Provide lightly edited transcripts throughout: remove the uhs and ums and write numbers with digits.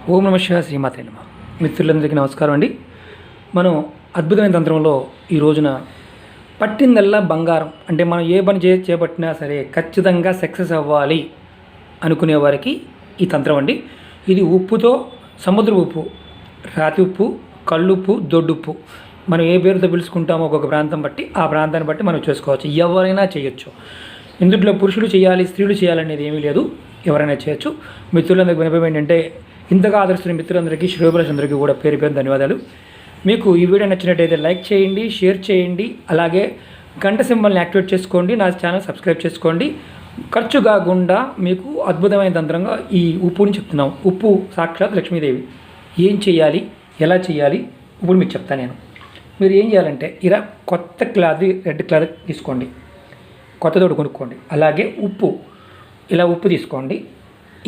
ఓం నమః శివాయ శ్రీమాత్రే నమః. మిత్రులందరికీ నమస్కారం అండి. మనం అద్భుతమైన తంత్రంలో ఈ రోజున పట్టిందల్లా బంగారం, అంటే మనం ఏ పని చేపట్టినా సరే ఖచ్చితంగా సక్సెస్ అవ్వాలి అనుకునే వారికి ఈ తంత్రం అండి. ఇది ఉప్పుతో, సముద్ర ఉప్పు, రాతి ఉప్పు, కళ్ళుప్పు, దొడ్డుప్పు, మనం ఏ పేరుతో పిలుచుకుంటామో ఒక్కొక్క ప్రాంతం బట్టి ఆ ప్రాంతాన్ని బట్టి మనం చేసుకోవచ్చు. ఎవరైనా చేయొచ్చు. ఇందులో పురుషులు చేయాలి, స్త్రీలు చేయాలనేది ఏమీ లేదు, ఎవరైనా చేయొచ్చు. మిత్రులందరికీ వినపం ఏంటంటే, ఇంతగా ఆదరిస్తున్న మిత్రులందరికీ, శ్రేయోభిలాషులందరికీ కూడా పేరు పేరు ధన్యవాదాలు. మీకు ఈ వీడియో నచ్చినట్టయితే లైక్ చేయండి, షేర్ చేయండి, అలాగే గంట సింబల్ని యాక్టివేట్ చేసుకోండి, నా ఛానల్ సబ్స్క్రైబ్ చేసుకోండి. ఖర్చు కాకుండా మీకు అద్భుతమైన తంత్రంగా ఈ ఉప్పుని చెప్తున్నాం. ఉప్పు సాక్షాత్ లక్ష్మీదేవి. ఏం చేయాలి, ఎలా చేయాలి ఇప్పుడు మీకు చెప్తాను నేను. మీరు ఏం చేయాలంటే, ఇలా కొత్త క్లాత్, రెడ్ క్లాత్ తీసుకోండి, కొత్తతోటి కొనుక్కోండి. అలాగే ఉప్పు, ఇలా ఉప్పు తీసుకోండి.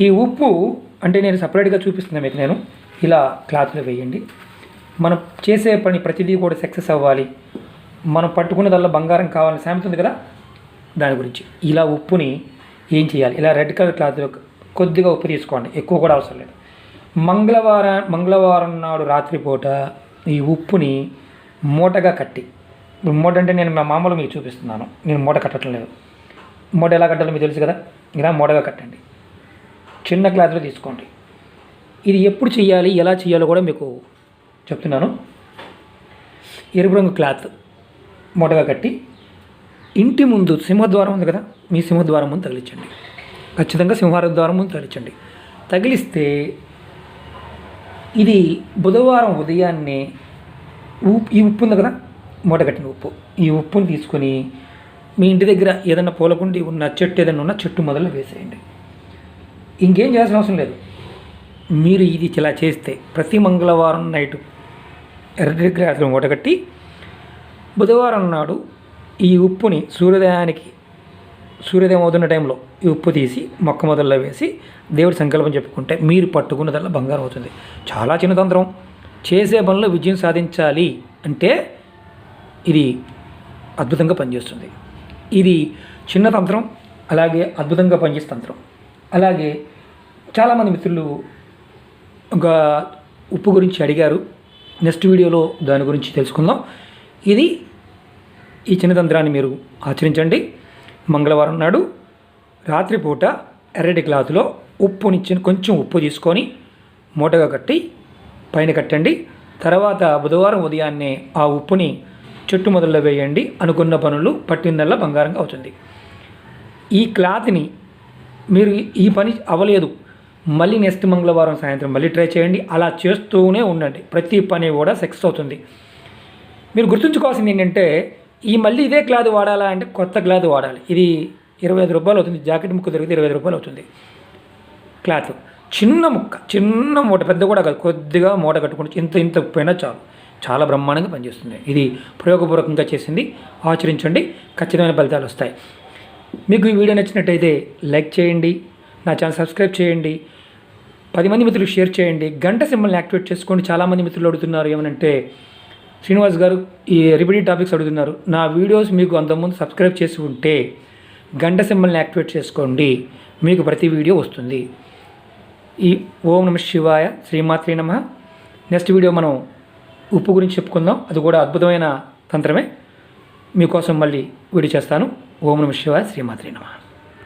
ఈ ఉప్పు అంటే నేను సపరేట్గా చూపిస్తున్నాను మీకు. నేను ఇలా క్లాత్లో వేయండి. మనం చేసే పని ప్రతిదీ కూడా సక్సెస్ అవ్వాలి, మనం పట్టుకున్నదల్లా బంగారం కావాలని సామెత ఉంది కదా, దాని గురించి. ఇలా ఉప్పుని ఏం చేయాలి, ఇలా రెడ్ కలర్ క్లాత్లో కొద్దిగా ఉప్పు తీసుకోండి, ఎక్కువ కూడా అవసరం లేదు. మంగళవారం నాడు రాత్రిపూట ఈ ఉప్పుని మూటగా కట్టి, మూట అంటే నేను మా మామూలు మీకు చూపిస్తున్నాను, నేను మూట కట్టడం లేదు. మూట ఎలా కట్టాలో మీకు తెలుసు కదా, ఇలా మూటగా కట్టండి. చిన్న క్లాత్లో తీసుకోండి. ఇది ఎప్పుడు చేయాలి, ఎలా చేయాలో కూడా మీకు చెప్తున్నాను. ఎరుపు రంగు క్లాత్ మూటగా కట్టి ఇంటి ముందు సింహద్వారం ఉంది కదా, మీ సింహద్వారం ముందు తగిలించండి. ఖచ్చితంగా సింహద్వారం ముందు తగిలించండి. తగిలిస్తే ఇది బుధవారం ఉదయాన్నే ఈ ఉప్పు ఉంది కదా, మూట కట్టిన ఉప్పు, ఈ ఉప్పుని తీసుకొని మీ ఇంటి దగ్గర ఏదైనా పూలకుండి ఉన్న చెట్టు, ఏదైనా ఉన్న చెట్టు మొదలు వేసేయండి. ఇంకేం చేయాల్సిన అవసరం లేదు. మీరు ఇది ఇలా చేస్తే ప్రతి మంగళవారం నైటు ఎర్ర గ్లాసులో మూటగట్టి బుధవారం నాడు ఈ ఉప్పుని సూర్యోదయం అవుతున్న టైంలో ఈ ఉప్పు తీసి మొక్క మొదల్లో వేసి దేవుడి సంకల్పం చెప్పుకుంటే మీరు పట్టుకున్నదల్లా బంగారం అవుతుంది. చాలా చిన్న తంత్రం. చేసే పనిలో విజయం సాధించాలి అంటే ఇది అద్భుతంగా పనిచేస్తుంది. ఇది చిన్న తంత్రం, అలాగే అద్భుతంగా పనిచేసే తంత్రం. అలాగే చాలామంది మిత్రులు ఒక ఉప్పు గురించి అడిగారు. నెక్స్ట్ వీడియోలో దాని గురించి తెలుసుకుందాం. ఈ చిన్న తంత్రాన్ని మీరు ఆచరించండి. మంగళవారం నాడు రాత్రిపూట ఎర్రటి క్లాత్లో కొంచెం ఉప్పు తీసుకొని మూటగా కట్టి పైన కట్టండి. తర్వాత బుధవారం ఉదయాన్నే ఆ ఉప్పుని చెట్టు మొదల్లో వేయండి. అనుకున్న పనులు పట్టిందల్లా బంగారంగా అవుతుంది. ఈ క్లాత్ని మీరు ఈ పని అవ్వలేదు, మళ్ళీ నెక్స్ట్ మంగళవారం సాయంత్రం మళ్ళీ ట్రై చేయండి. అలా చేస్తూనే ఉండండి. ప్రతి పని కూడా సక్సెస్ అవుతుంది. మీరు గుర్తుంచుకోవాల్సింది ఏంటంటే, మళ్ళీ ఇదే క్లాత్ వాడాలా అంటే కొత్త క్లాత్ వాడాలి. ఇది 25 రూపాయలు అవుతుంది. జాకెట్ ముక్క దొరికితే 25 రూపాయలు అవుతుంది. క్లాత్ చిన్న ముక్క, చిన్న మూట, పెద్ద కూడా కాదు, కొద్దిగా మూట కట్టుకుంటే ఇంత ఉప్పైనా చాలు, చాలా బ్రహ్మాండంగా పనిచేస్తుంది. ఇది ప్రయోగపూర్వకంగా చేసింది. ఆచరించండి, ఖచ్చితమైన ఫలితాలు వస్తాయి. మీకు ఈ వీడియో నచ్చినట్టయితే లైక్ చేయండి, నా ఛానల్ సబ్స్క్రైబ్ చేయండి, 10 మంది మిత్రులకు షేర్ చేయండి, గంట సింబల్ని యాక్టివేట్ చేసుకోండి. చాలామంది మిత్రులు అడుగుతున్నారు ఏమనంటే, శ్రీనివాస్ గారు ఈ రిపీటెడ్ టాపిక్స్ అడుగుతున్నారు. నా వీడియోస్ మీకు అంతకుముందు సబ్స్క్రైబ్ చేసి ఉంటే గంట సింబల్ని యాక్టివేట్ చేసుకోండి, మీకు ప్రతి వీడియో వస్తుంది. ఈ ఓం నమః శివాయ శ్రీమాత్రే నమః. నెక్స్ట్ వీడియో మనం ఉప్పు గురించి చెప్పుకుందాం. అది కూడా అద్భుతమైన తంత్రమే. మీకోసం మళ్ళీ వీడియో చేస్తాను. ఓం నమః శివాయ శ్రీమాత్రే నమః.